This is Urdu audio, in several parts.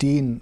3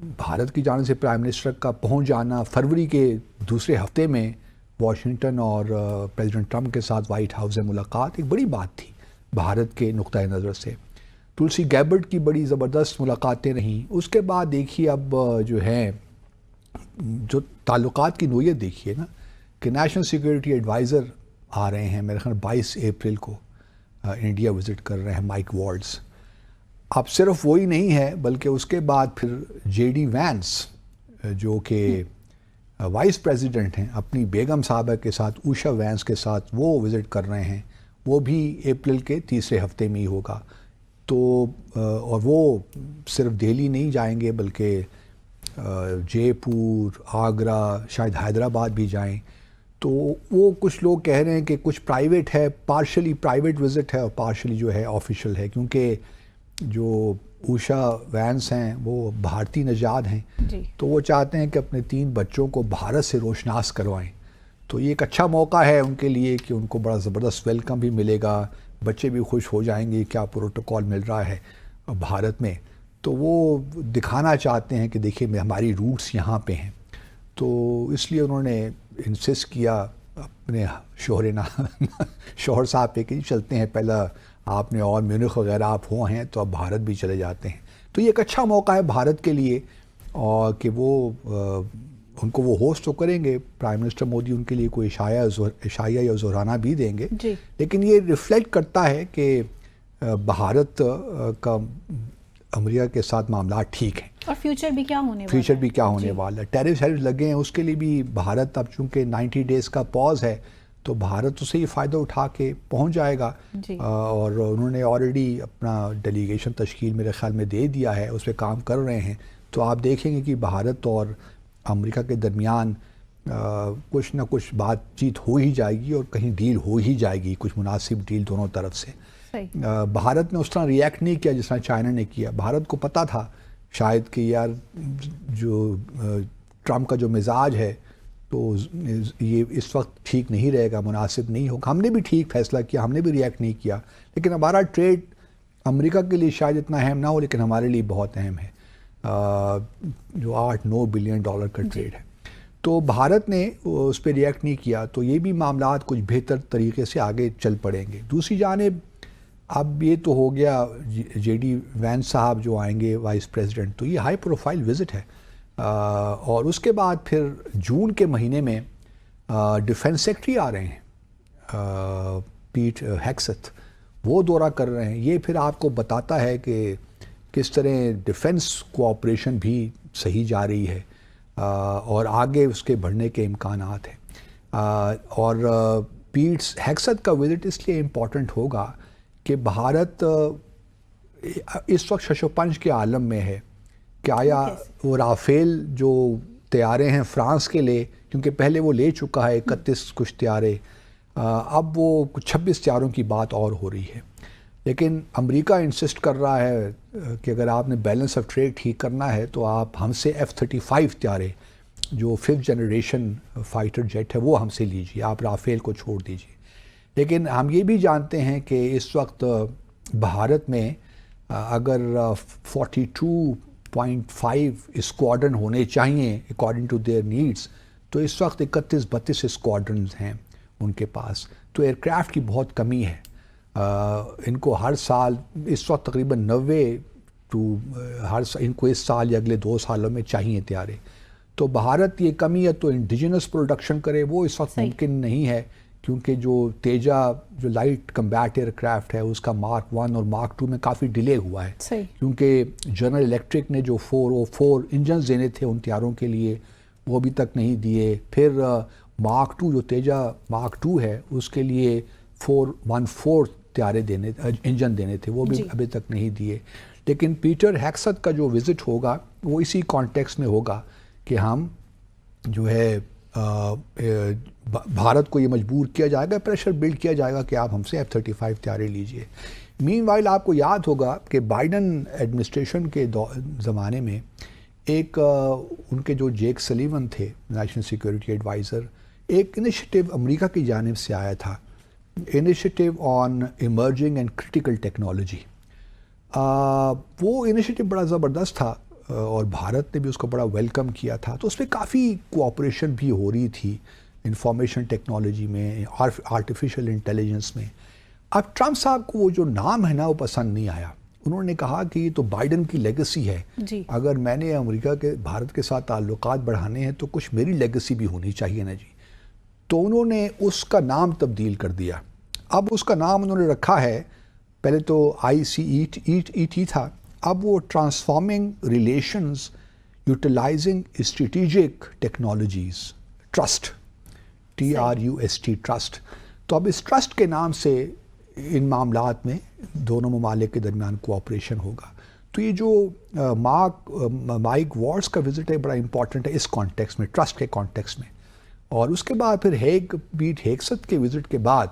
بھارت کی جانب سے پرائم منسٹر کا پہنچ جانا فروری کے دوسرے ہفتے میں واشنگٹن اور پریزیڈنٹ ٹرمپ کے ساتھ وائٹ ہاؤس سے ملاقات ایک بڑی بات تھی بھارت کے نقطۂ نظر سے. تلسی گیبرٹ کی بڑی زبردست ملاقاتیں رہیں. اس کے بعد دیکھیے اب جو ہے جو تعلقات کی نوعیت دیکھیے نا کہ نیشنل سیکورٹی ایڈوائزر آ رہے ہیں میرے خیال 22 اپریل کو انڈیا وزٹ کر رہے ہیں مائک والٹز. اب صرف وہی نہیں ہے بلکہ اس کے بعد پھر جے ڈی وینس جو کہ وائس پریزیڈنٹ ہیں اپنی بیگم صاحبہ کے ساتھ اوشا وینس کے ساتھ وہ وزٹ کر رہے ہیں. وہ بھی اپریل کے تیسرے ہفتے میں ہی ہوگا. تو اور وہ صرف دہلی نہیں جائیں گے بلکہ جے پور آگرہ شاید حیدرآباد بھی جائیں. تو وہ کچھ لوگ کہہ رہے ہیں کہ کچھ پرائیویٹ ہے پارشلی پرائیویٹ وزٹ ہے اور پارشلی جو ہے آفیشیل ہے کیونکہ جو اوشا وینس ہیں وہ بھارتی نژاد ہیں جی. تو وہ چاہتے ہیں کہ اپنے 3 بچوں کو بھارت سے روشناس کروائیں. تو یہ ایک اچھا موقع ہے ان کے لیے کہ ان کو بڑا زبردست ویلکم بھی ملے گا. بچے بھی خوش ہو جائیں گے کیا پروٹوکول مل رہا ہے بھارت میں. تو وہ دکھانا چاہتے ہیں کہ دیکھیے ہماری روٹس یہاں پہ ہیں. تو اس لیے انہوں نے انسسٹ کیا اپنے شوہر صاحب پہ کہ چلتے ہیں پہلا آپ نے اور میونخ وغیرہ آپ ہو ہیں تو اب بھارت بھی چلے جاتے ہیں. تو یہ ایک اچھا موقع ہے بھارت کے لیے اور کہ وہ ان کو وہ ہوسٹ تو کریں گے. پرائم منسٹر مودی ان کے لیے کوئی عشائیہ یا ظہرانہ بھی دیں گے جی. لیکن یہ ریفلیکٹ کرتا ہے کہ بھارت کا امریکہ کے ساتھ معاملات ٹھیک ہیں اور فیوچر بھی کیا ہونے والا ہے. ٹیرف لگے ہیں اس کے لیے بھی بھارت اب چونکہ 90 ڈیز کا پاز ہے تو بھارت اسے یہ فائدہ اٹھا کے پہنچ جائے گا. اور انہوں نے آلریڈی اپنا ڈیلیگیشن تشکیل میرے خیال میں دے دیا ہے اس پہ کام کر رہے ہیں. تو آپ دیکھیں گے کہ بھارت اور امریکہ کے درمیان کچھ نہ کچھ بات چیت ہو ہی جائے گی اور کہیں ڈیل ہو ہی جائے گی کچھ مناسب ڈیل دونوں طرف سے. بھارت نے اس طرح ریئیکٹ نہیں کیا جس طرح چائنا نے کیا. بھارت کو پتہ تھا شاید کہ یار جو ٹرمپ کا جو مزاج ہے تو یہ اس وقت ٹھیک نہیں رہے گا مناسب نہیں ہوگا. ہم نے بھی ٹھیک فیصلہ کیا ہم نے بھی ریئیکٹ نہیں کیا لیکن ہمارا ٹریڈ امریکہ کے لیے شاید اتنا اہم نہ ہو لیکن ہمارے لیے بہت اہم ہے جو 8-9 بلین ڈالر کا ٹریڈ ہے. تو بھارت نے اس پہ ریئیکٹ نہیں کیا تو یہ بھی معاملات کچھ بہتر طریقے سے آگے چل پڑیں گے. دوسری جانب اب یہ تو ہو گیا جے ڈی وینس صاحب جو آئیں گے وائس پریزیڈنٹ تو یہ ہائی پروفائل وزٹ ہے. اور اس کے بعد پھر جون کے مہینے میں ڈیفنس سیکٹری آ رہے ہیں پیٹ ہیکست وہ دورہ کر رہے ہیں. یہ پھر آپ کو بتاتا ہے کہ کس طرح ڈیفنس کوآپریشن بھی صحیح جا رہی ہے اور آگے اس کے بڑھنے کے امکانات ہیں. اور پیٹ ہیکست کا وزٹ اس لیے امپورٹنٹ ہوگا کہ بھارت اس وقت شش و پنج کے عالم میں ہے کہ آیا وہ رافیل جو طیارے ہیں فرانس کے لے کیونکہ پہلے وہ لے چکا ہے 31 کچھ طیارے اب وہ 26 طیاروں کی بات اور ہو رہی ہے. لیکن امریکہ انسسٹ کر رہا ہے کہ اگر آپ نے بیلنس آف ٹریڈ ٹھیک کرنا ہے تو آپ ہم سے F-35 طیارے جو 5th جنریشن فائٹر جیٹ ہے وہ ہم سے لیجیے آپ رافیل کو چھوڑ دیجیے. لیکن ہم یہ بھی جانتے ہیں کہ اس وقت بھارت میں اگر 42.5 اسکواڈرن ہونے چاہیے اکارڈنگ ٹو دیئر نیڈس تو اس وقت 31-32 اسکواڈرنز ہیں ان کے پاس. تو ایئرکرافٹ کی بہت کمی ہے. ان کو ہر سال اس وقت تقریباً 90 ان کو اس سال یا اگلے 2 سالوں میں چاہیے طیارے. تو بھارت یہ کمی ہے تو انڈیجنس پروڈکشن کرے وہ اس وقت ممکن نہیں ہے کیونکہ جو تیجا جو لائٹ کمبیٹ ایئر کرافٹ ہے اس کا مارک 1 اور مارک 2 میں کافی ڈیلے ہوا ہے کیونکہ جنرل الیکٹرک نے جو 404 انجنز دینے تھے ان طیاروں کے لیے وہ ابھی تک نہیں دیے. پھر مارک 2 جو تیجا مارک 2 ہے اس کے لیے 414 طیارے دینے انجن دینے تھے وہ بھی ابھی تک نہیں دیے. لیکن پیٹر ہیکست کا جو وزٹ ہوگا وہ اسی کانٹیکس میں ہوگا کہ ہم جو ہے بھارت کو یہ مجبور کیا جائے گا پریشر بلڈ کیا جائے گا کہ آپ ہم سے F-35 طیارے لیجئے. مین وائل آپ کو یاد ہوگا کہ بائیڈن ایڈمنسٹریشن کے زمانے میں ایک ان کے جو جیک سلیون تھے نیشنل سیکورٹی ایڈوائزر ایک انیشیٹو امریکہ کی جانب سے آیا تھا initiative on emerging and critical technology. وہ انیشیٹو بڑا زبردست تھا اور بھارت نے بھی اس کو بڑا ویلکم کیا تھا. تو اس میں کافی کوآپریشن بھی ہو رہی تھی انفارمیشن ٹیکنالوجی میں, آرٹیفیشل انٹیلیجنس میں. اب ٹرمپ صاحب کو وہ جو نام ہے نا وہ پسند نہیں آیا. انہوں نے کہا کہ یہ تو بائیڈن کی لیگسی ہے, اگر میں نے امریکہ کے بھارت کے ساتھ تعلقات بڑھانے ہیں تو کچھ میری لیگسی بھی ہونی چاہیے نا جی. تو انہوں نے اس کا نام تبدیل کر دیا. اب اس کا نام انہوں نے رکھا ہے, پہلے تو ICET تھا, اب وہ transforming relations utilizing strategic technologies trust, TRUST trust. تو اب اس ٹرسٹ کے نام سے ان معاملات میں دونوں ممالک کے درمیان کوآپریشن ہوگا. تو یہ جو مائک وارز کا وزٹ ہے بڑا امپورٹنٹ ہے اس کانٹیکس میں, ٹرسٹ کے کانٹیکس میں. اور اس کے بعد پھر پیٹ ہیگسٹ کے وزٹ کے بعد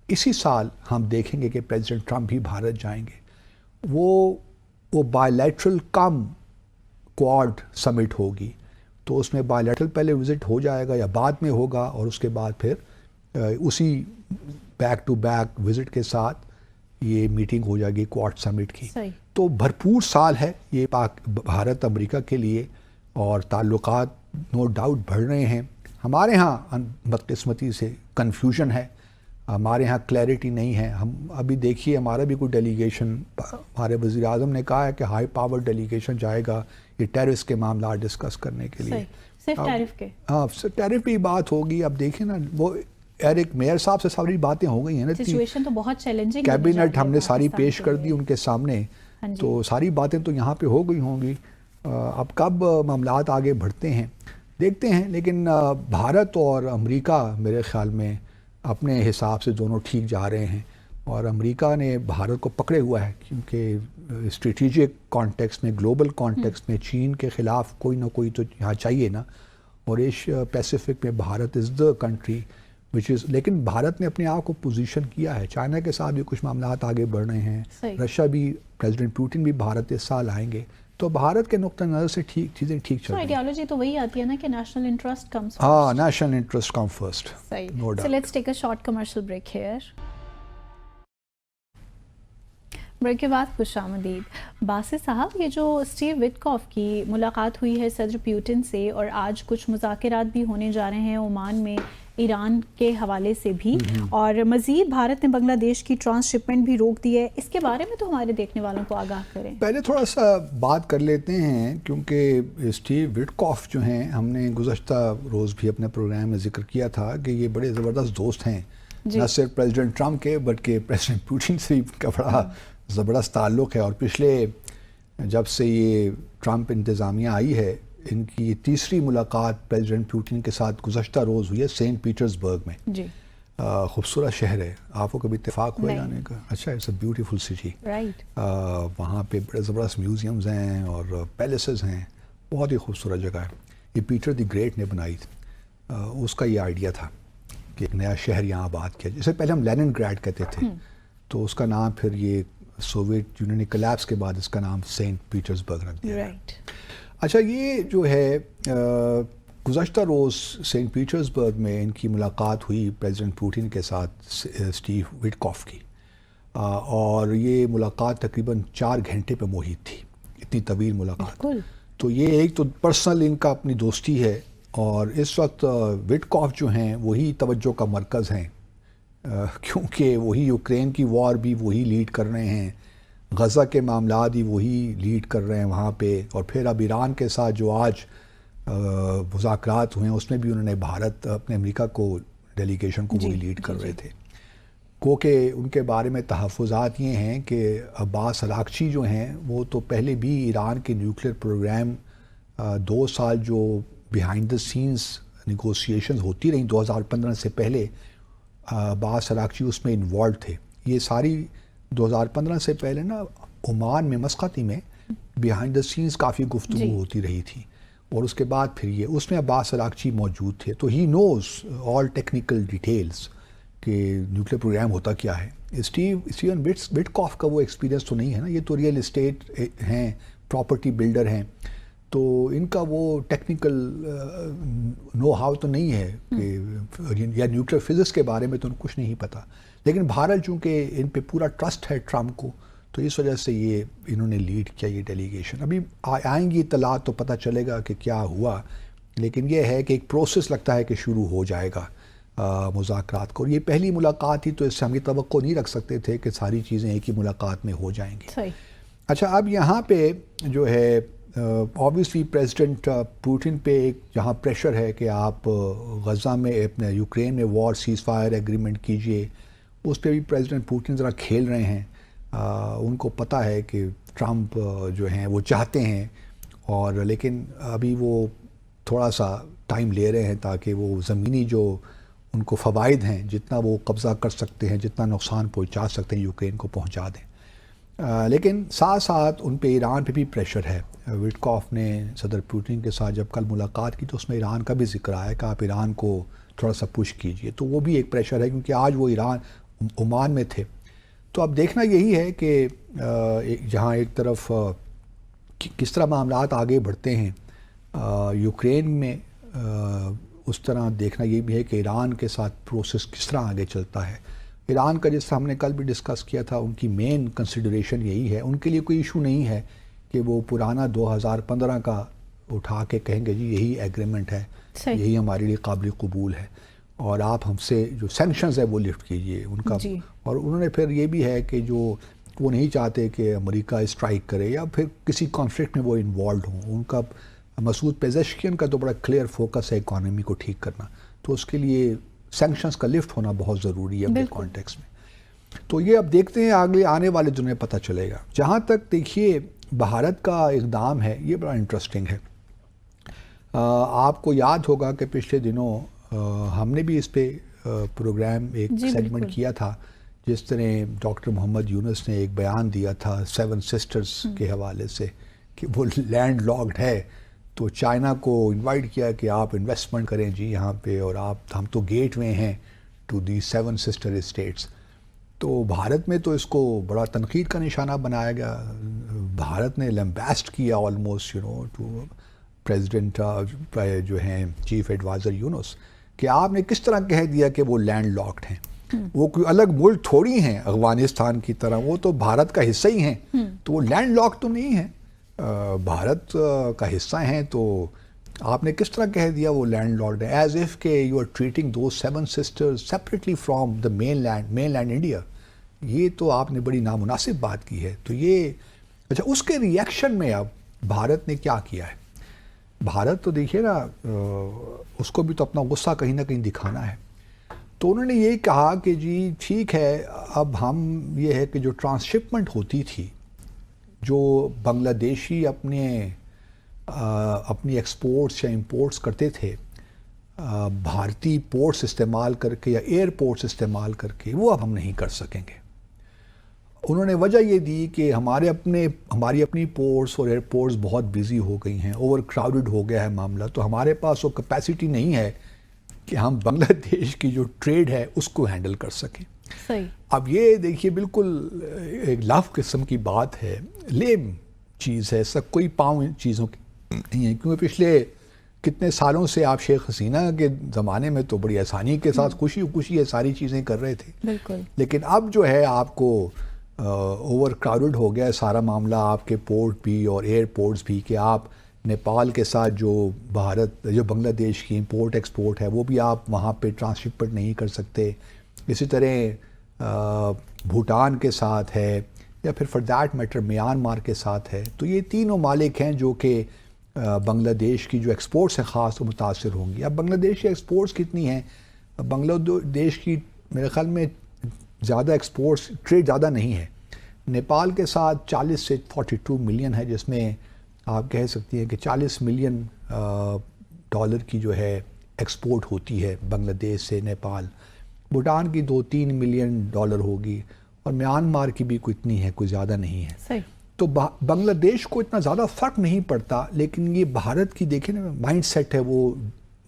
اسی سال ہم دیکھیں گے کہ پریزیڈنٹ ٹرمپ بھی بھارت جائیں گے. وہ بائی لیٹرل کم کوآڈ سمٹ ہوگی, تو اس میں بائی لیٹرل پہلے وزٹ ہو جائے گا یا بعد میں ہوگا, اور اس کے بعد پھر اسی بیک ٹو بیک وزٹ کے ساتھ یہ میٹنگ ہو جائے گی کوآڈ سمٹ کی. تو بھرپور سال ہے یہ بھارت امریکہ کے لیے, اور تعلقات نو ڈاؤٹ بڑھ رہے ہیں. ہمارے ہاں بدقسمتی سے کنفیوژن ہے, ہمارے ہاں کلیئرٹی نہیں ہے. ہم ابھی دیکھیے ہمارا بھی کوئی ڈیلیگیشن, ہمارے وزیر اعظم نے کہا ہے کہ ہائی پاور ڈیلیگیشن جائے گا یہ ٹیررس کے معاملات ڈسکس کرنے کے لیے. صرف ٹیرف کے, ہاں ٹیرف پہ بات ہوگی. اب دیکھیں نا, وہ ایرک میئر صاحب سے ساری باتیں ہو گئی ہیں نا, سچویشن تو بہت چیلنجنگ, کیبنٹ ہم نے ساری پیش کر دی ان کے سامنے, تو ساری باتیں تو یہاں پہ ہو گئی ہوں گی. اب کب معاملات آگے بڑھتے ہیں دیکھتے ہیں. لیکن بھارت اور امریکہ میرے خیال میں اپنے حساب سے دونوں ٹھیک جا رہے ہیں, اور امریکہ نے بھارت کو پکڑے ہوا ہے کیونکہ اسٹریٹجک کانٹیکس میں, گلوبل کانٹیکس میں چین کے خلاف کوئی نہ کوئی تو یہاں چاہیے نا. اور ایشیا پیسیفک میں بھارت از دا کنٹری لیکن بھارت نے اپنے آپ کو پوزیشن کیا ہے. چائنا کے ساتھ بھی کچھ معاملات آگے بڑھ رہے ہیں, رشیا بھی, پریزیڈنٹ پوٹن بھی بھارت اس سال آئیں گے. تو بھارت کے نقطہ نظر سے چیزیں ٹھیک چل رہی ہیں. آئیڈیالوجی تو وہی آتی ہے نا کہ نیشنل انٹرسٹ کمز فرسٹ. ہاں, national interest come first. No doubt. So let's take a short commercial break here. Break کے بعد خوش آمدید. باسط صاحب, یہ جو اسٹیو وٹکاف کی ملاقات ہوئی ہے صدر پیوٹن سے, اور آج کچھ مذاکرات بھی ہونے جا رہے ہیں عمان میں ایران کے حوالے سے بھی, اور مزید بھارت نے بنگلہ دیش کی ٹرانس شپمنٹ بھی روک دی ہے, اس کے بارے میں تو ہمارے دیکھنے والوں کو آگاہ کریں. پہلے تھوڑا سا بات کر لیتے ہیں کیونکہ اسٹیو وٹکاف جو ہیں, ہم نے گزشتہ روز بھی اپنے پروگرام میں ذکر کیا تھا کہ یہ بڑے زبردست دوست ہیں, نہ صرف پریزیڈنٹ ٹرمپ کے بلکہ پریزیڈنٹ پوٹن سے بھی کا بڑا زبردست تعلق ہے. اور پچھلے جب سے یہ ٹرمپ انتظامیہ آئی ہے, ان کی تیسری ملاقات پریزیڈنٹ پوٹن کے ساتھ گزشتہ روز ہوئی ہے سینٹ پیٹرز برگ میں. جی, خوبصورت شہر ہے. آپ کو کبھی اتفاق ہوا جانے کا؟ اچھا, اٹس اے بیوٹیفل سٹی. وہاں پہ بڑے زبردست میوزیمز ہیں اور پیلیسز ہیں, بہت ہی خوبصورت جگہ ہے. یہ پیٹر دی گریٹ نے بنائی, اس کا یہ آئیڈیا تھا کہ ایک نیا شہر یہاں آباد کیا. جسے پہلے ہم لینن گریڈ کہتے تھے, تو اس کا نام پھر یہ سوویت یونین کلیپس کے بعد اس کا نام سینٹ پیٹرز برگ رکھ دیا. اچھا, یہ جو ہے گزشتہ روز سینٹ پیٹرز برگ میں ان کی ملاقات ہوئی پریزیڈنٹ پوٹن کے ساتھ اسٹیو وٹکاف کی, اور یہ ملاقات تقریباً 4 گھنٹے پہ محیط تھی, اتنی طویل ملاقات. تو یہ ایک تو پرسنل ان کا اپنی دوستی ہے, اور اس وقت وٹکاف جو ہیں وہی توجہ کا مرکز ہیں, کیونکہ وہی یوکرین کی وار بھی وہی لیڈ کر رہے ہیں, غزہ کے معاملات بھی وہی لیڈ کر رہے ہیں وہاں پہ, اور پھر اب ایران کے ساتھ جو آج مذاکرات ہوئے ہیں اس میں بھی انہوں نے بھارت اپنے امریکہ کو ڈیلیگیشن کو وہی لیڈ کر رہے تھے. کیونکہ ان کے بارے میں تحفظات یہ ہیں کہ عباس اراغچی جو ہیں وہ تو پہلے بھی ایران کے نیوکلیر پروگرام 2 سال جو بیہائنڈ دا سینز نیگوسیشنز ہوتی رہیں 2015 سے پہلے, عباس اراغچی اس میں انوالو تھے. یہ ساری 2015 سے پہلے نا عمان میں مسقطی میں بیہائنڈ دا سینز کافی گفتگو ہوتی رہی تھی, اور اس کے بعد پھر یہ اس میں عباس اراغچی موجود تھے. تو ہی نوز آل ٹیکنیکل ڈیٹیلز کہ نیوکلیر پروگرام ہوتا کیا ہے. اسٹیون وٹکاف کا وہ ایکسپیرینس تو نہیں ہے نا, یہ تو ریئل اسٹیٹ ہیں, پراپرٹی بلڈر ہیں, تو ان کا وہ ٹیکنیکل نو ہاؤ تو نہیں ہے کہ یا نیوکلیر فزکس کے بارے میں تو ان کو کچھ نہیں پتہ. لیکن بھارت چونکہ ان پہ پورا ٹرسٹ ہے ٹرمپ کو, تو اس وجہ سے یہ انہوں نے لیڈ کیا یہ ڈیلیگیشن. ابھی آئیں گی اطلاعات تو پتہ چلے گا کہ کیا ہوا، لیکن یہ ہے کہ ایک پروسیس لگتا ہے کہ شروع ہو جائے گا مذاکرات کو. اور یہ پہلی ملاقات تھی تو اس سے ہم یہ توقع نہیں رکھ سکتے تھے کہ ساری چیزیں ایک ہی ملاقات میں ہو جائیں گی. اچھا، اب یہاں پہ جو ہے آبویسلی پریزیڈنٹ پوٹن پہ ایک جہاں پریشر ہے کہ آپ غزہ میں اپنے یوکرین میں وار سیز فائر ایگریمنٹ کیجئے، اس پہ بھی پریزیڈنٹ پوٹن ذرا کھیل رہے ہیں. ان کو پتہ ہے کہ ٹرمپ جو ہیں وہ چاہتے ہیں، اور لیکن ابھی وہ تھوڑا سا ٹائم لے رہے ہیں تاکہ وہ زمینی جو ان کو فوائد ہیں جتنا وہ قبضہ کر سکتے ہیں، جتنا نقصان پہنچا سکتے ہیں یوکرین کو پہنچا دیں. لیکن ساتھ ساتھ ان پہ ایران پہ بھی پریشر ہے. وٹکاف نے صدر پوٹن کے ساتھ جب کل ملاقات کی تو اس میں ایران کا بھی ذکر آیا کہ آپ ایران کو تھوڑا سا پش کیجئے. تو وہ بھی ایک پریشر ہے کیونکہ آج وہ ایران عمان میں تھے. تو اب دیکھنا یہی ہے کہ جہاں ایک طرف کس طرح معاملات آگے بڑھتے ہیں یوکرین میں، اس طرح دیکھنا یہ بھی ہے کہ ایران کے ساتھ پروسیس کس طرح آگے چلتا ہے. ایران کا جس طرح ہم نے کل بھی ڈسکس کیا تھا، ان کی مین کنسیڈریشن یہی ہے، ان کے لیے کوئی ایشو نہیں ہے کہ وہ پرانا 2015 کا اٹھا کے کہیں گے جی یہی ایگریمنٹ ہے، یہی ہمارے لیے قابل قبول ہے اور آپ ہم سے جو سینکشنز ہے وہ لفٹ کیجئے ان کا. اور انہوں نے پھر یہ بھی ہے کہ جو وہ نہیں چاہتے کہ امریکہ اسٹرائک کرے یا پھر کسی کانفلکٹ میں وہ انوالوڈ ہوں. ان کا مسعود پیزشکین کا تو بڑا کلیئر فوکس ہے اکانومی کو ٹھیک کرنا، تو اس کے لیے سینکشنز کا لفٹ ہونا بہت ضروری ہے اپنے کانٹیکس میں. تو یہ اب دیکھتے ہیں آگے آنے والے دنوں میں پتہ چلے گا. جہاں تک دیکھیے بھارت کا اقدام ہے یہ بڑا انٹرسٹنگ ہے. آپ کو یاد ہوگا کہ پچھلے دنوں ہم نے بھی اس پہ پروگرام ایک سیگمنٹ کیا تھا، جس طرح ڈاکٹر محمد یونس نے ایک بیان دیا تھا 7 سسٹرز کے حوالے سے کہ وہ لینڈ لاکڈ ہے، تو چائنا کو انوائٹ کیا کہ آپ انویسٹمنٹ کریں جی یہاں پہ، اور ہم تو گیٹ وے ہیں ٹو دی 7 سسٹر اسٹیٹس. تو بھارت میں تو اس کو بڑا تنقید کا نشانہ بنایا گیا. بھارت نے لمباسٹ کیا آلموسٹ ٹو پریزیڈنٹ جو ہیں چیف ایڈوائزر یونس کہ آپ نے کس طرح کہہ دیا کہ وہ لینڈ لاکڈ ہیں. وہ کوئی الگ ملک تھوڑی ہیں افغانستان کی طرح، وہ تو بھارت کا حصہ ہی ہیں. تو وہ لینڈ لاکڈ تو نہیں ہیں، بھارت کا حصہ ہیں. تو آپ نے کس طرح کہہ دیا وہ لینڈ لاکڈ ہے، ایز اف کہ you are treating those 7 sisters separately from the mainland India. یہ تو آپ نے بڑی نامناسب بات کی ہے. تو یہ اچھا، اس کے ریئیکشن میں اب بھارت نے کیا کیا ہے. بھارت تو دیکھیے نا، اس کو بھی تو اپنا غصہ کہیں نہ کہیں دکھانا ہے. تو انہوں نے یہ کہا کہ جی ٹھیک ہے، اب ہم یہ ہے کہ جو ٹرانسشپمنٹ ہوتی تھی، جو بنگلہ دیشی اپنی ایکسپورٹس یا امپورٹس کرتے تھے بھارتی پورٹس استعمال کر کے یا ایئرپورٹس استعمال کر کے، وہ اب ہم نہیں کر سکیں گے. انہوں نے وجہ یہ دی کہ ہماری اپنی پورٹس اور ایئرپورٹس بہت بزی ہو گئی ہیں، اوور کراؤڈڈ ہو گیا ہے معاملہ، تو ہمارے پاس وہ کیپیسٹی نہیں ہے کہ ہم بنگلہ دیش کی جو ٹریڈ ہے اس کو ہینڈل کر سکیں. صحیح. اب یہ دیکھیے بالکل ایک لاف قسم کی بات ہے، لیم چیز ہے، ایسا کوئی پاؤں ان چیزوں کی نہیں ہے. کیونکہ پچھلے کتنے سالوں سے آپ شیخ حسینہ کے زمانے میں تو بڑی آسانی کے ساتھ خوشی یہ ساری چیزیں کر رہے تھے. بالکل. لیکن اب جو ہے آپ کو اوور کراؤڈڈ ہو گیا ہے سارا معاملہ، آپ کے پورٹ بھی اور ایئرپورٹس بھی، کہ آپ نیپال کے ساتھ جو بنگلہ دیش کی امپورٹ ایکسپورٹ ہے وہ بھی آپ وہاں پہ ٹرانسشپمنٹ نہیں کر سکتے. اسی طرح بھوٹان کے ساتھ ہے، یا پھر فار دیٹ میٹر میانمار کے ساتھ ہے. تو یہ 3 ممالک ہیں جو کہ بنگلہ دیش کی جو ایکسپورٹس ہیں خاص تو متاثر ہوں گی. اب بنگلہ دیش کی ایکسپورٹس کتنی ہیں؟ بنگلہ دیش کی میرے خیال میں زیادہ ایکسپورٹس ٹریڈ زیادہ نہیں ہے. نیپال کے ساتھ 40 سے 42 ملین ہے، جس میں آپ کہہ سکتی ہیں کہ 40 ملین ڈالر کی جو ہے ایکسپورٹ ہوتی ہے بنگلہ دیش سے نیپال. بھوٹان کی 2-3 ملین ڈالر ہوگی، اور میانمار کی بھی کوئی اتنی ہے، کوئی زیادہ نہیں ہے. صحیح. تو بنگلہ دیش کو اتنا زیادہ فرق نہیں پڑتا، لیکن یہ بھارت کی دیکھیں نا مائنڈ سیٹ ہے وہ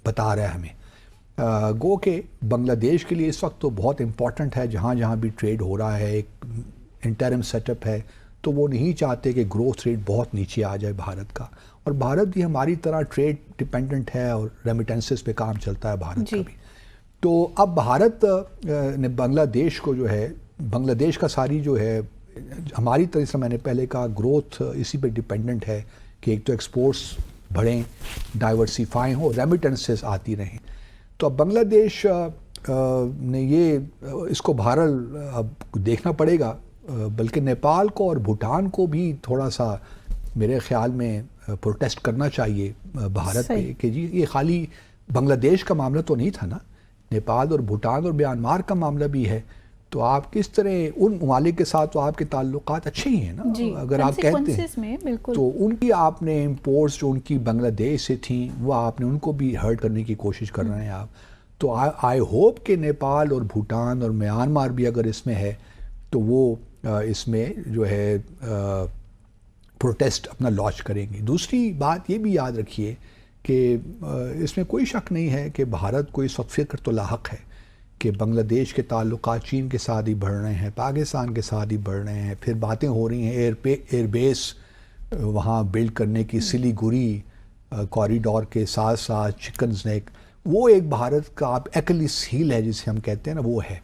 بتا رہا ہے ہمیں. گو کہ بنگلہ دیش کے لیے اس وقت تو بہت امپورٹنٹ ہے، جہاں بھی ٹریڈ ہو رہا ہے، ایک انٹرم سیٹ اپ ہے، تو وہ نہیں چاہتے کہ گروتھ ریٹ بہت نیچے آ جائے بھارت کا. اور بھارت بھی ہماری طرح ٹریڈ ڈیپینڈنٹ ہے اور ریمیٹنسز پہ کام چلتا ہے بھارت کا بھی. تو اب بھارت نے بنگلہ دیش کو جو ہے، بنگلہ دیش کا ساری جو ہے ہماری طرح سے میں نے پہلے کہا گروتھ اسی پہ ڈیپینڈنٹ ہے کہ ایک تو ایکسپورٹس بڑھیں، ڈائیورسیفائی ہوں، ریمیٹنسز آتی رہیں. تو اب بنگلہ دیش نے یہ اس کو بہرحال اب دیکھنا پڑے گا، بلکہ نیپال کو اور بھوٹان کو بھی تھوڑا سا میرے خیال میں پروٹیسٹ کرنا چاہیے بھارت پہ کہ جی یہ خالی بنگلہ دیش کا معاملہ تو نہیں تھا نا، نیپال اور بھوٹان اور میانمار کا معاملہ بھی ہے. تو آپ کس طرح ان ممالک کے ساتھ تو آپ کے تعلقات اچھے ہی ہیں نا، اگر آپ کہتے ہیں تو ان کی آپ نے امپورٹس جو ان کی بنگلہ دیش سے تھیں وہ آپ نے ان کو بھی ہرٹ کرنے کی کوشش کر رہے ہیں آپ. تو آئی ہوپ کہ نیپال اور بھوٹان اور میانمار بھی اگر اس میں ہے تو وہ اس میں جو ہے پروٹیسٹ اپنا لانچ کریں گے. دوسری بات یہ بھی یاد رکھیے کہ اس میں کوئی شک نہیں ہے کہ بھارت کو اس وقت فکر تو لاحق ہے کہ بنگلہ دیش کے تعلقات چین کے ساتھ ہی بڑھ رہے ہیں، پاکستان کے ساتھ ہی بڑھ رہے ہیں، پھر باتیں ہو رہی ہیں ایئر بیس وہاں بلڈ کرنے کی سلیگوری کوریڈور کے ساتھ ساتھ چکنز نیک. وہ ایک بھارت کا آپ ایکلیس ہیل ہے جسے ہم کہتے ہیں نا، وہ ہے.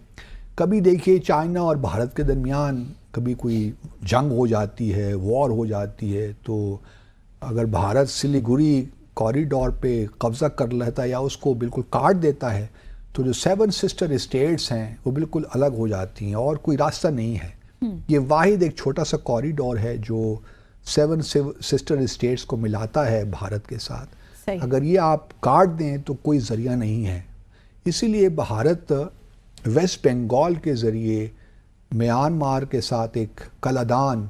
کبھی دیکھیے چائنا اور بھارت کے درمیان کبھی کوئی جنگ ہو جاتی ہے، وار ہو جاتی ہے، تو اگر بھارت سلیگوری کوریڈور پہ قبضہ کر لیتا ہے یا اس کو بالکل کاٹ دیتا ہے تو جو 7 سسٹر اسٹیٹس ہیں وہ بالکل الگ ہو جاتی ہیں اور کوئی راستہ نہیں ہے. یہ واحد ایک چھوٹا سا کوریڈور ہے جو 7 سسٹر اسٹیٹس کو ملاتا ہے بھارت کے ساتھ. اگر یہ آپ کاٹ دیں تو کوئی ذریعہ نہیں ہے. اسی لیے بھارت ویسٹ بنگال کے ذریعے میانمار کے ساتھ ایک کلادان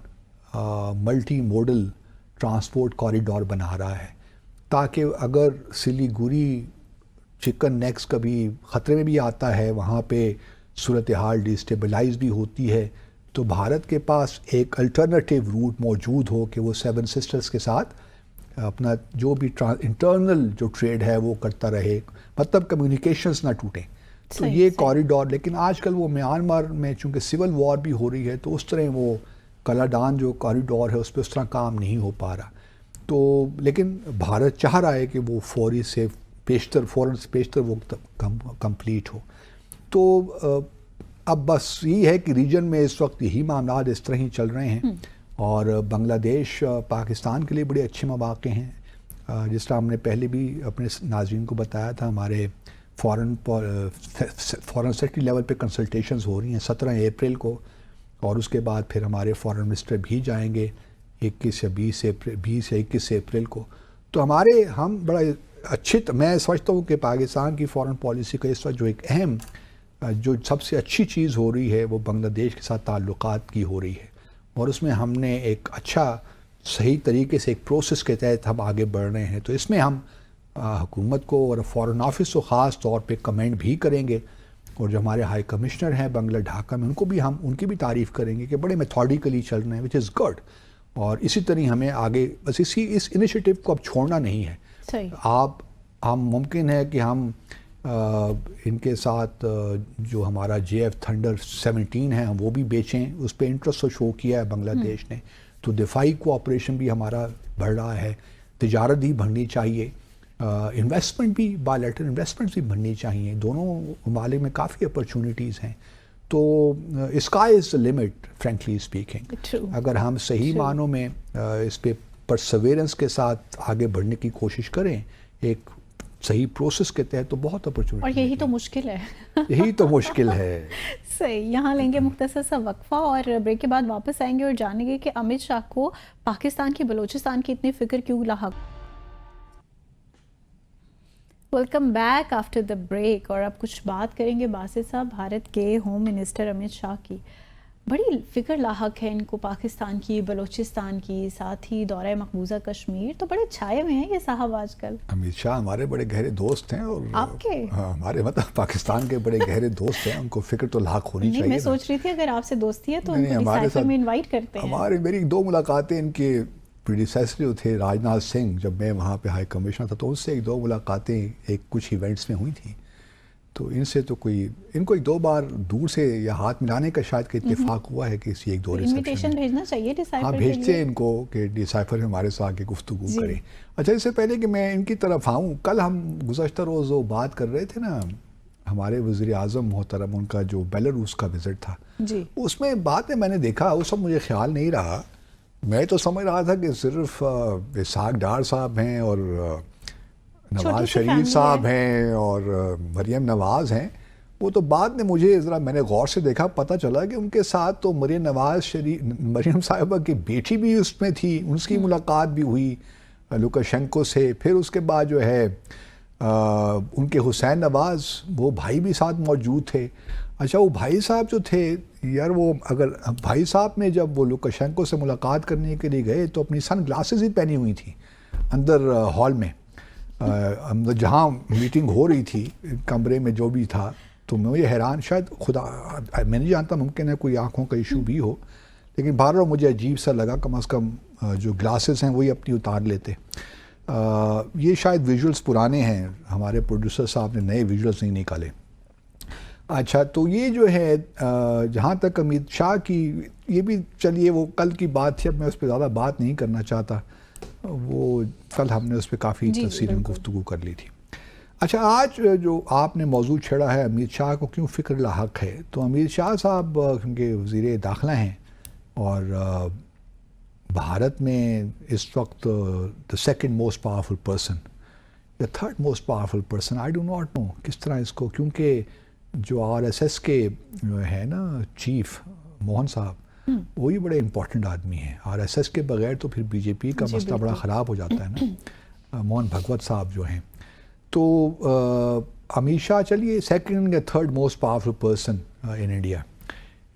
ملٹی موڈل ٹرانسپورٹ کوریڈور بنا رہا ہے تاکہ اگر سلیگوری چکن نیکس کبھی خطرے میں بھی آتا ہے، وہاں پہ صورتحال ڈیسٹیبلائز بھی ہوتی ہے، تو بھارت کے پاس ایک الٹرنیٹیو روٹ موجود ہو کہ وہ 7 سسٹرز کے ساتھ اپنا جو بھی انٹرنل جو ٹریڈ ہے وہ کرتا رہے، مطلب کمیونیکیشنز نہ ٹوٹیں. تو یہ کوریڈور، لیکن آج کل وہ میانمار میں چونکہ سول وار بھی ہو رہی ہے تو اس طرح وہ کلاڈان جو کوریڈور ہے اس پہ اس طرح کام نہیں ہو پا رہا. تو لیکن بھارت چاہ رہا ہے کہ وہ فوری سے پیشتر وقت کمپلیٹ ہو. تو اب بس یہ ہے کہ ریجن میں اس وقت یہی معاملات اس طرح ہی چل رہے ہیں اور بنگلہ دیش پاکستان کے لیے بڑے اچھے مواقع ہیں. جس طرح ہم نے پہلے بھی اپنے ناظرین کو بتایا تھا، ہمارے فورن سیکرٹری لیول پہ کنسلٹیشنز ہو رہی ہیں 17 اپریل کو، اور اس کے بعد پھر ہمارے فورن منسٹر بھی جائیں گے 21 یا 20 یا 21 اپریل کو. تو ہم بڑا میں سمجھتا ہوں کہ پاکستان کی فورن پالیسی کا اس وقت جو ایک اہم جو سب سے اچھی چیز ہو رہی ہے وہ بنگلہ دیش کے ساتھ تعلقات کی ہو رہی ہے، اور اس میں ہم نے ایک اچھا صحیح طریقے سے ایک پروسیس کے تحت ہم آگے بڑھ رہے ہیں. تو اس میں ہم حکومت کو اور فورن آفس کو خاص طور پہ کمنٹ بھی کریں گے، اور جو ہمارے ہائی کمشنر ہیں بنگلہ ڈھاکہ میں ان کی بھی تعریف کریں گے کہ بڑے میتھوڈیکلی چل رہے ہیں، وچ از گڈ. اور اسی طرح ہمیں آگے بس اس انیشیٹو کو اب چھوڑنا نہیں ہے. ہم ممکن ہے کہ ہم ان کے ساتھ جو ہمارا JF تھنڈر 17 ہے ہم وہ بھی بیچیں، اس پہ انٹرسٹ شو کیا ہے بنگلہ دیش نے. تو دفاعی کوآپریشن بھی ہمارا بڑھ رہا ہے، تجارت بھی بڑھنی چاہیے، انویسٹمنٹ بھی بائیلیٹرل انویسٹمنٹ بھی بڑھنی چاہیے. دونوں ممالک میں کافی اپرچونیٹیز ہیں. تو sky is the limit frankly speaking. اگر ہم صحیح معنوں میں اس پہ پرسویرنس کے ساتھ آگے بڑھنے کی کوشش کریں ایک صحیح پروسیس کے تحت، تو بہت اپرچونیٹی. اور یہی تو مشکل ہے. یہی تو مشکل ہے. صحیح. یہاں لیں گے مختصر سا وقفہ اور بریک کے بعد واپس آئیں گے اور جانیں گے کہ امت شاہ کو پاکستان کی بلوچستان کی اتنی فکر کیوں لاحق. Welcome back after the break. اور اب کچھ بات کریں گے باسط صاحب بھارت کے ہوم منسٹر امت شاہ کی. بڑی فکر لاحق ہے ان کو پاکستان کی، بلوچستان کی، ساتھ ہی دورہ مقبوضہ کشمیر. تو بڑے چھائے ہوئے ہیں یہ صاحب آج کل. امت شاہ ہمارے بڑے گہرے دوست ہیں، اور آپ کے ہمارے مطلب پاکستان کے بڑے گہرے دوست ہیں، ان کو فکر تو لاحق ہونی چاہیے. میں سوچ رہی تھی اگر آپ سے دوستی ہے تو ہمارے ساتھ میں انوائٹ کرتے ہیں. میری 2 ملاقاتیں ان کے پریڈیسیسر جو تھے راجناتھ سنگھ، جب میں وہاں پہ ہائی کمشنر تھا تو ان سے 1-2 ملاقاتیں کچھ ایونٹس میں ہوئی تھیں. تو ان سے تو ان کو 1-2 بار دور سے یا ہاتھ ملانے کا شاید کہ اتفاق ہوا ہے کہ کسی 1-2 انویٹیشن بھیجنا چاہیے ڈیسائفر. ہاں بھیجتے ہیں ان کو کہ ڈیسائفر ہمارے ساتھ آ کے گفتگو کریں. اچھا، اس سے پہلے کہ میں ان کی طرف آؤں، کل ہم گزشتہ روز وہ بات کر رہے تھے نا ہمارے وزیر اعظم محترم ان کا جو بیلاروس کا وزٹ تھا جی اس میں بعد میں نے دیکھا وہ سب مجھے خیال نہیں رہا. میں تو سمجھ رہا تھا کہ صرف اسحاق ڈار صاحب ہیں اور نواز شریف صاحب ہیں اور مریم نواز ہیں. وہ تو بعد میں مجھے ذرا میں نے غور سے دیکھا پتہ چلا کہ ان کے ساتھ تو مریم صاحبہ کی بیٹی بھی اس میں تھی, اس کی ملاقات بھی ہوئی لوکاشینکو سے. پھر اس کے بعد جو ہے ان کے حسین نواز وہ بھائی بھی ساتھ موجود تھے. اچھا وہ بھائی صاحب جو تھے یار, وہ اگر بھائی صاحب نے جب وہ لوکاشینکو سے ملاقات کرنے کے لیے گئے تو اپنی سن گلاسز ہی پہنی ہوئی تھی اندر ہال میں, جہاں میٹنگ ہو رہی تھی کمرے میں جو بھی تھا. تو میں یہ حیران, شاید خدا میں نہیں جانتا, ممکن ہے کوئی آنکھوں کا ایشو بھی ہو, لیکن بہرحال مجھے عجیب سا لگا. کم از کم جو گلاسز ہیں وہی اپنی اتار لیتے. یہ شاید ویژولز پرانے ہیں, ہمارے پروڈیوسر صاحب نے نئے ویژولز نہیں نکالے. اچھا تو یہ جو ہے جہاں تک امیت شاہ کی, یہ بھی چلیے وہ کل کی بات تھی, اب میں اس پہ زیادہ بات نہیں کرنا چاہتا. وہ کل ہم نے اس پہ کافی تفصیلاً گفتگو کر لی تھی. اچھا آج جو آپ نے موضوع چھیڑا ہے امیت شاہ کو کیوں فکر لاحق ہے, تو امیت شاہ صاحب کیونکہ وزیر داخلہ ہیں اور بھارت میں اس وقت the second most powerful person یا third most powerful person, I do not know کس طرح اس کو, کیونکہ جو آر ایس ایس کے ہے نا چیف موہن صاحب, وہی بڑے امپورٹنٹ آدمی ہیں. آر ایس ایس کے بغیر تو پھر بی جے پی کا مسئلہ بڑا خراب ہو جاتا ہے نا. موہن بھگوت صاحب جو ہیں, تو امیت شاہ چلیے سیکنڈ یا third most powerful person in India.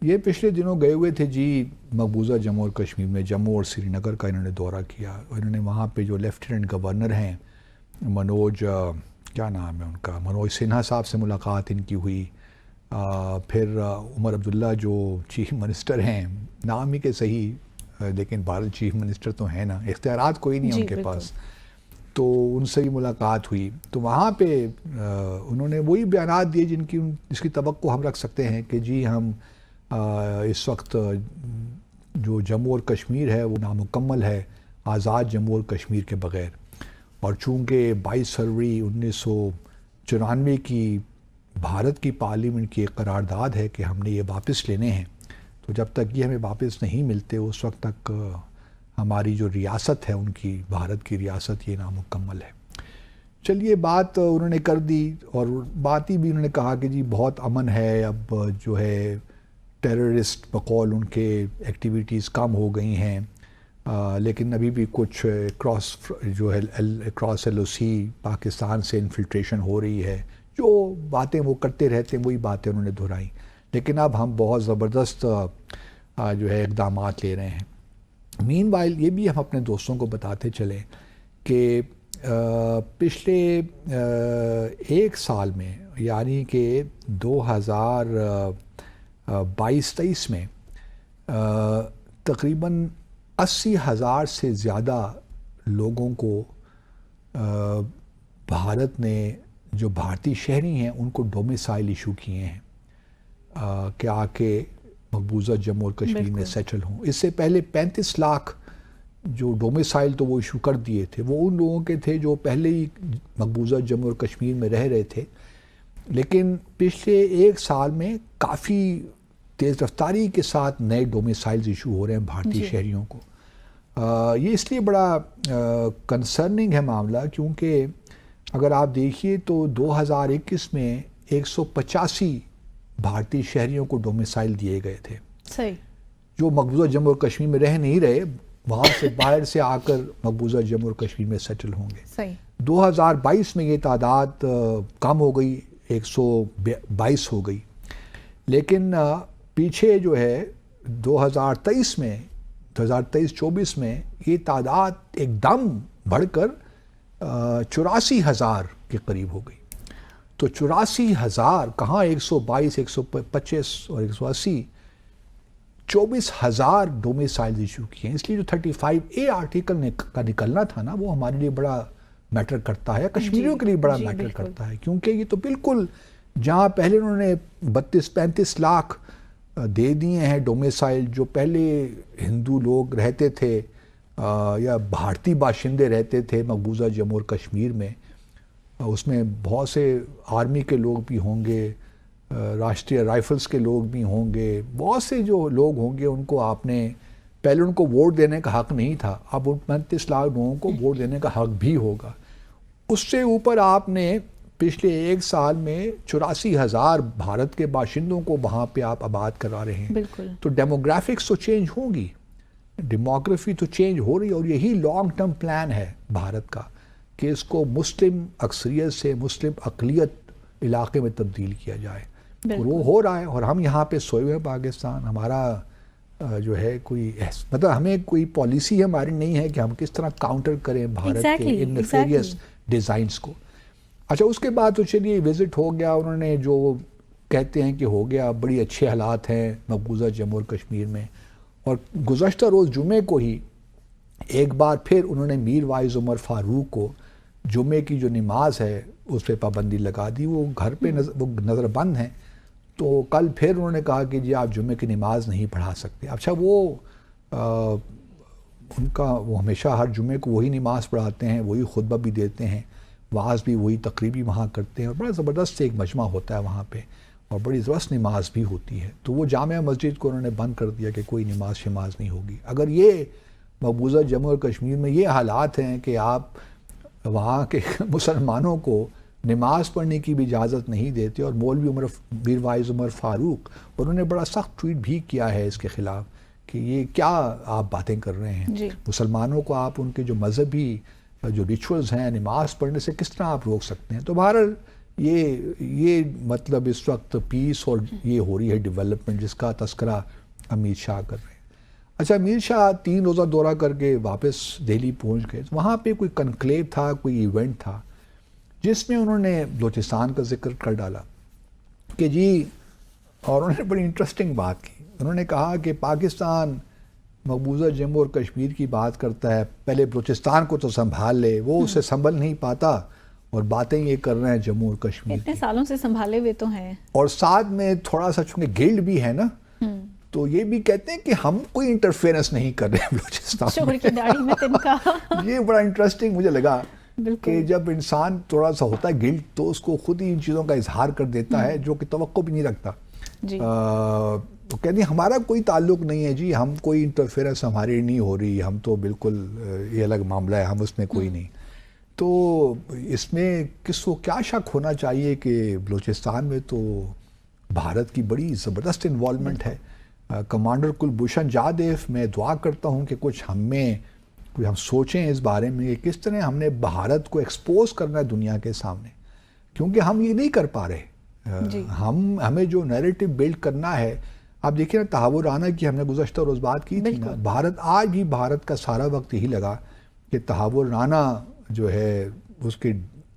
یہ پچھلے دنوں گئے ہوئے تھے جی مقبوضہ جموں اور کشمیر میں, جموں اور سری نگر کا انہوں نے دورہ کیا. انہوں نے وہاں پہ جو لیفٹیننٹ گورنر ہیں منوج, کیا نام ہے ان کا, منوج سنہا صاحب سے ملاقات ان کی ہوئی. پھر عمر عبداللہ جو چیف منسٹر ہیں, نام ہی کہ صحیح لیکن بھارت چیف منسٹر تو ہیں نا, اختیارات کوئی نہیں ان کے پاس, تو ان سے بھی ملاقات ہوئی. تو وہاں پہ انہوں نے وہی بیانات دیے جس کی توقع ہم رکھ سکتے ہیں کہ جی ہم اس وقت جو جموں اور کشمیر ہے وہ نامکمل ہے آزاد جموں اور کشمیر کے بغیر. اور چونکہ 22 فروری 1994 کی بھارت کی پارلیمنٹ کی ایک قرارداد ہے کہ ہم نے یہ واپس لینے ہیں, تو جب تک یہ ہمیں واپس نہیں ملتے اس وقت تک ہماری جو ریاست ہے ان کی, بھارت کی ریاست, یہ نامکمل ہے. چلیے بات انہوں نے کر دی, اور بات ہی بھی انہوں نے کہا کہ جی بہت امن ہے, اب جو ہے ٹیررسٹ بقول ان کے ایکٹیویٹیز کم ہو گئی ہیں, لیکن ابھی بھی کچھ کراس ایل او سی پاکستان سے انفلٹریشن ہو رہی ہے. جو باتیں وہ کرتے رہتے ہیں وہی باتیں انہوں نے دہرائیں, لیکن اب ہم بہت زبردست جو ہے اقدامات لے رہے ہیں. مین وائل یہ بھی ہم اپنے دوستوں کو بتاتے چلیں کہ پچھلے ایک سال میں, یعنی کہ 2022-23 میں تقریباً 80,000 سے زیادہ لوگوں کو بھارت نے, جو بھارتی شہری ہیں, ان کو ڈومیسائل ایشو کیے ہیں کہ آ کے مقبوضہ جموں اور کشمیر میں سیٹل ہوں. اس سے پہلے 35 لاکھ جو ڈومیسائل تو وہ ایشو کر دیے تھے, وہ ان لوگوں کے تھے جو پہلے ہی مقبوضہ جموں اور کشمیر میں رہ رہے تھے. لیکن پچھلے ایک سال میں کافی تیز رفتاری کے ساتھ نئے ڈومیسائلز ایشو ہو رہے ہیں بھارتی شہریوں کو. یہ اس لیے بڑا کنسرننگ ہے معاملہ, کیونکہ اگر آپ دیکھیے تو 2021 میں 185 بھارتی شہریوں کو ڈومیسائل دیے گئے تھے, صحیح, جو مقبوضہ جموں اور کشمیر میں رہ نہیں رہے, وہاں سے باہر سے آ کر مقبوضہ جموں اور کشمیر میں سیٹل ہوں گے. صحیح. 2022 میں یہ تعداد کم ہو گئی, 122 ہو گئی. لیکن پیچھے جو ہے 2023 میں 2023-24 میں یہ تعداد ایک دم بڑھ کر 84,000 کے قریب ہو گئی. تو 84,000 کہاں 122, 125 اور 180, 24,000 ڈومیسائل ایشو کیے ہیں. اس لیے جو 35A آرٹیکل کا نکلنا تھا نا, وہ ہمارے لیے بڑا میٹر کرتا ہے, کشمیریوں کے لیے بڑا میٹر کرتا ہے, کیونکہ یہ تو بالکل جہاں پہلے انہوں نے 32-35 لاکھ دے دیے ہیں ڈومیسائل, جو پہلے ہندو لوگ رہتے تھے یا بھارتی باشندے رہتے تھے مقبوضہ جموں اور کشمیر میں, اس میں بہت سے آرمی کے لوگ بھی ہوں گے، راشٹریہ رائفلز کے لوگ بھی ہوں گے، بہت سے جو لوگ ہوں گے ان کو آپ نے پہلے ان کو ووٹ دینے کا حق نہیں تھا، اب 35 لاکھ لوگوں کو ووٹ دینے کا حق بھی ہوگا۔ اس سے اوپر آپ نے پچھلے 1 سال میں 84,000 بھارت کے باشندوں کو وہاں پہ آپ آباد کرا رہے ہیں۔ بالکل، تو ڈیموگرافکس تو چینج ہوں گی، ڈیموگرافی تو چینج ہو رہی ہے، اور یہی لانگ ٹرم پلان ہے بھارت کا کہ اس کو مسلم اکثریت سے مسلم اقلیت علاقے میں تبدیل کیا جائے، اور وہ ہو رہا ہے۔ اور ہم یہاں پہ سوئے ہوئے پاکستان، ہمارا جو ہے کوئی مطلب ہمیں کوئی پالیسی ہماری نہیں ہے کہ ہم کس طرح کاؤنٹر کریں بھارت کے ان نیفیریس ڈیزائنز کو۔ اچھا، اس کے بعد تو چلیے وزٹ ہو گیا، انہوں نے جو کہتے ہیں کہ ہو گیا، بڑی اچھے حالات ہیں مقبوضہ جموں اور کشمیر میں، اور گزشتہ روز جمعے کو ہی ایک بار پھر انہوں نے میر وائز عمر فاروق کو جمعے کی جو نماز ہے اس پہ پابندی لگا دی، وہ گھر پہ وہ نظر بند ہیں، تو کل پھر انہوں نے کہا کہ جی آپ جمعے کی نماز نہیں پڑھا سکتے۔ اچھا، وہ ان کا وہ ہمیشہ ہر جمعے کو وہی نماز پڑھاتے ہیں، وہی خطبہ بھی دیتے ہیں، وعظ بھی وہی تقریبی وہاں کرتے ہیں، اور بڑا زبردست ایک مجمع ہوتا ہے وہاں پہ، اور بڑی زبردست نماز بھی ہوتی ہے۔ تو وہ جامع مسجد کو انہوں نے بند کر دیا کہ کوئی نماز شماز نہیں ہوگی۔ اگر یہ مقبوضہ جموں اور کشمیر میں یہ حالات ہیں کہ آپ وہاں کے مسلمانوں کو نماز پڑھنے کی بھی اجازت نہیں دیتے، اور مولوی میر وائز عمر فاروق انہوں نے بڑا سخت ٹویٹ بھی کیا ہے اس کے خلاف کہ یہ کیا آپ باتیں کر رہے ہیں، جی، مسلمانوں کو آپ ان کے جو مذہبی جو ریچولز ہیں نماز پڑھنے سے کس طرح آپ روک سکتے ہیں۔ تو بہرحال یہ مطلب اس وقت پیس اور یہ ہو رہی ہے ڈیولپمنٹ جس کا تذکرہ امیر شاہ کر رہے ہیں۔ اچھا، امیر شاہ 3 روزہ دورہ کر کے واپس دہلی پہنچ گئے، وہاں پہ کوئی کنکلیو تھا، کوئی ایونٹ تھا جس میں انہوں نے بلوچستان کا ذکر کر ڈالا کہ جی، اور انہوں نے بڑی انٹرسٹنگ بات کی، انہوں نے کہا کہ پاکستان مقبوضہ جموں اور کشمیر کی بات کرتا ہے، پہلے بلوچستان کو تو سنبھال لے، وہ اسے سنبھل نہیں پاتا اور باتیں یہ کر رہے ہیں جموں اور کشمیر اتنے کی، سالوں سے سنبھالے ہوئے تو ہیں، اور ساتھ میں تھوڑا سا چونکہ گلڈ بھی ہے نا، تو یہ بھی کہتے ہیں کہ ہم کوئی انٹرفیرنس نہیں کر رہے ہیں بلوچستان شوہر کی داڑھی میں تنکا۔ یہ بڑا انٹرسٹنگ مجھے لگا بالکل، کہ جب انسان تھوڑا سا ہوتا ہے گلڈ تو اس کو خود ہی ان چیزوں کا اظہار کر دیتا ہے جو کہ توقع بھی نہیں رکھتا۔ جی، تو کہتے ہیں ہمارا کوئی تعلق نہیں ہے جی، ہم کوئی انٹرفیرنس ہماری نہیں ہو رہی، ہم تو بالکل یہ الگ معاملہ ہے، ہم اس میں کوئی نہیں۔ تو اس میں کس کو کیا شک ہونا چاہیے کہ بلوچستان میں تو بھارت کی بڑی زبردست انوالومنٹ ہے۔ کمانڈر کلبھوشن جادیو، میں دعا کرتا ہوں کہ کچھ ہم سوچیں اس بارے میں کہ کس طرح ہم نے بھارت کو ایکسپوز کرنا ہے دنیا کے سامنے، کیونکہ ہم یہ نہیں کر پا رہے۔ ہمیں جو نیریٹو بلڈ کرنا ہے، آپ دیکھیں نا تحور رانا کی ہم نے گزشتہ روز بات کی تھی نا، بھارت آج بھی بھارت کا سارا وقت یہی لگا کہ تحور رانا جو ہے اس کے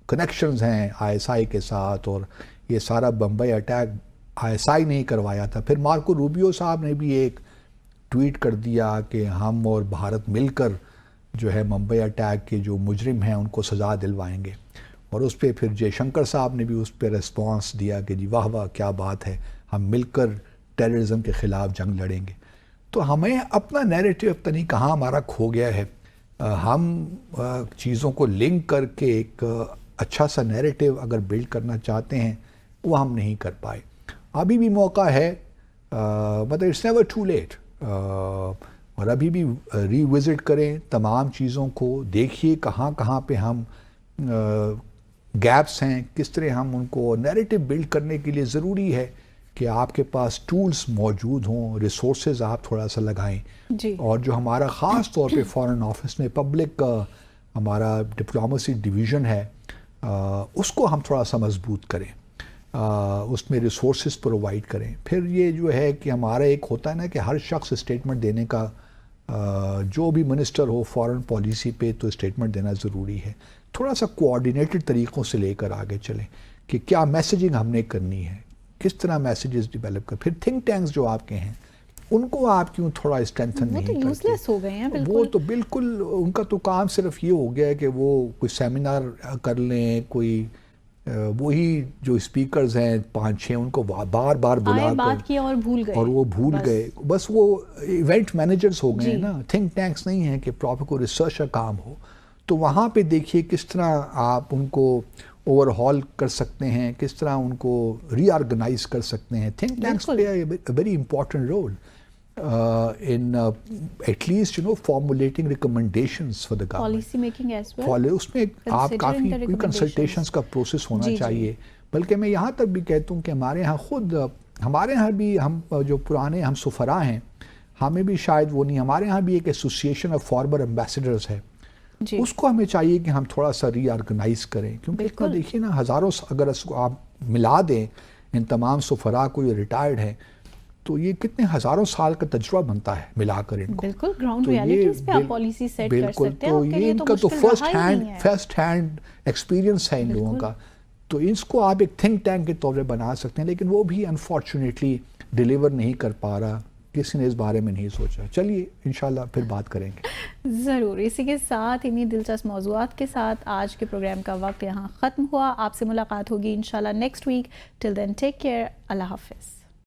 کنیکشنز ہیں ISI کے ساتھ، اور یہ سارا بمبئی اٹیک ISI نہیں کروایا تھا۔ پھر مارکو روبیو صاحب نے بھی ایک ٹویٹ کر دیا کہ ہم اور بھارت مل کر جو ہے ممبئی اٹیک کے جو مجرم ہیں ان کو سزا دلوائیں گے، اور اس پہ پھر جے شنکر صاحب نے بھی اس پہ ریسپانس دیا کہ جی واہ واہ کیا بات ہے، ہم مل کر ٹیررزم کے خلاف جنگ لڑیں گے۔ تو ہمیں اپنا نیریٹو پتہ نہیں کہاں ہمارا کھو گیا ہے، ہم چیزوں کو لنک کر کے ایک اچھا سا نیریٹو اگر بلڈ کرنا چاہتے ہیں وہ ہم نہیں کر پائے۔ ابھی بھی موقع ہے، مطلب اٹس نیور ٹو لیٹ، اور ابھی بھی ری وزٹ کریں تمام چیزوں کو، دیکھیے کہاں کہاں پہ ہم گیپس ہیں، کس طرح ہم ان کو نیریٹو بلڈ کرنے کے لیے ضروری ہے کہ آپ کے پاس ٹولز موجود ہوں، ریسورسز آپ تھوڑا سا لگائیں، اور جو ہمارا خاص طور پہ فارن آفس میں پبلک ہمارا ڈپلومیسی ڈویژن ہے اس کو ہم تھوڑا سا مضبوط کریں، اس میں ریسورسز پرووائڈ کریں۔ پھر یہ جو ہے کہ ہمارا ایک ہوتا ہے نا کہ ہر شخص اسٹیٹمنٹ دینے کا، جو بھی منسٹر ہو فارن پالیسی پہ تو اسٹیٹمنٹ دینا ضروری ہے، تھوڑا سا کوآرڈینیٹڈ طریقوں سے لے کر آگے چلیں کہ کیا میسیجنگ ہم نے کرنی ہے، کس طرح میسیجز ڈیولپ کر۔ پھر تھنک ٹینکس جو آپ کے ہیں ان کو آپ کیوں تھوڑا اسٹرینتھن نہیں کرتے؟ وہ تو یوزلیس ہو گئے ہیں، بالکل وہ تو بالکل ان کا تو کام صرف یہ ہو گیا ہے کہ وہ کوئی سیمینار کر لیں، کوئی وہی جو اسپیکرز ہیں 5-6 ان کو بار بار بلا بات کیا اور بھول گئے، اور وہ بھول گئے، بس وہ ایونٹ مینیجرز ہو گئے ہیں نا، تھنک ٹینکس نہیں ہیں کہ پراپر کوئی ریسرچ کا کام ہو۔ تو وہاں پہ دیکھیے کس طرح آپ ان کو اوور ہال کر سکتے ہیں, کس طرح ان کو ری آرگنائز کر سکتے ہیں. Think tanks play a very important role in at least formulating recommendations for the government. Policy making as well. اس میں آپ کافی کنسلٹیشنز کا پروسیس ہونا چاہیے. بلکہ میں یہاں تک بھی کہتا ہوں کہ ہمارے یہاں بھی ہم جو پرانے ہم سفراء ہیں, ہمیں بھی شاید وہ نہیں, ہمارے یہاں بھی ایک ایسوسیشن آف فارمر ایمبیسڈرز ہے, اس کو ہمیں چاہیے کہ ہم تھوڑا سا ری آرگنائز کریں. کیونکہ اتنا دیکھیے نا, ہزاروں اگر اس کو آپ ملا دیں ان تمام سفراء کو, یہ ریٹائرڈ ہیں, تو یہ کتنے ہزاروں سال کا تجربہ بنتا ہے ملا کر ان کو. بالکل گراؤنڈ ریالٹیز پہ آپ پالیسی سیٹ کر سکتے ہیں. تو یہ ان کا تو فرسٹ ہینڈ ایکسپیرینس ہے ان لوگوں کا, تو اس کو آپ ایک تھنک ٹینک کے طور پہ بنا سکتے ہیں. لیکن وہ بھی انفارچونیٹلی ڈیلیور نہیں کر پا رہا, کسی نے اس بارے میں نہیں سوچا. چلیے انشاءاللہ پھر بات کریں گے ضرور. اسی کے ساتھ انہی دلچسپ موضوعات کے ساتھ آج کے پروگرام کا وقت یہاں ختم ہوا. آپ سے ملاقات ہوگی انشاءاللہ نیکسٹ ویک. ٹل دین ٹیک کیئر. اللہ حافظ.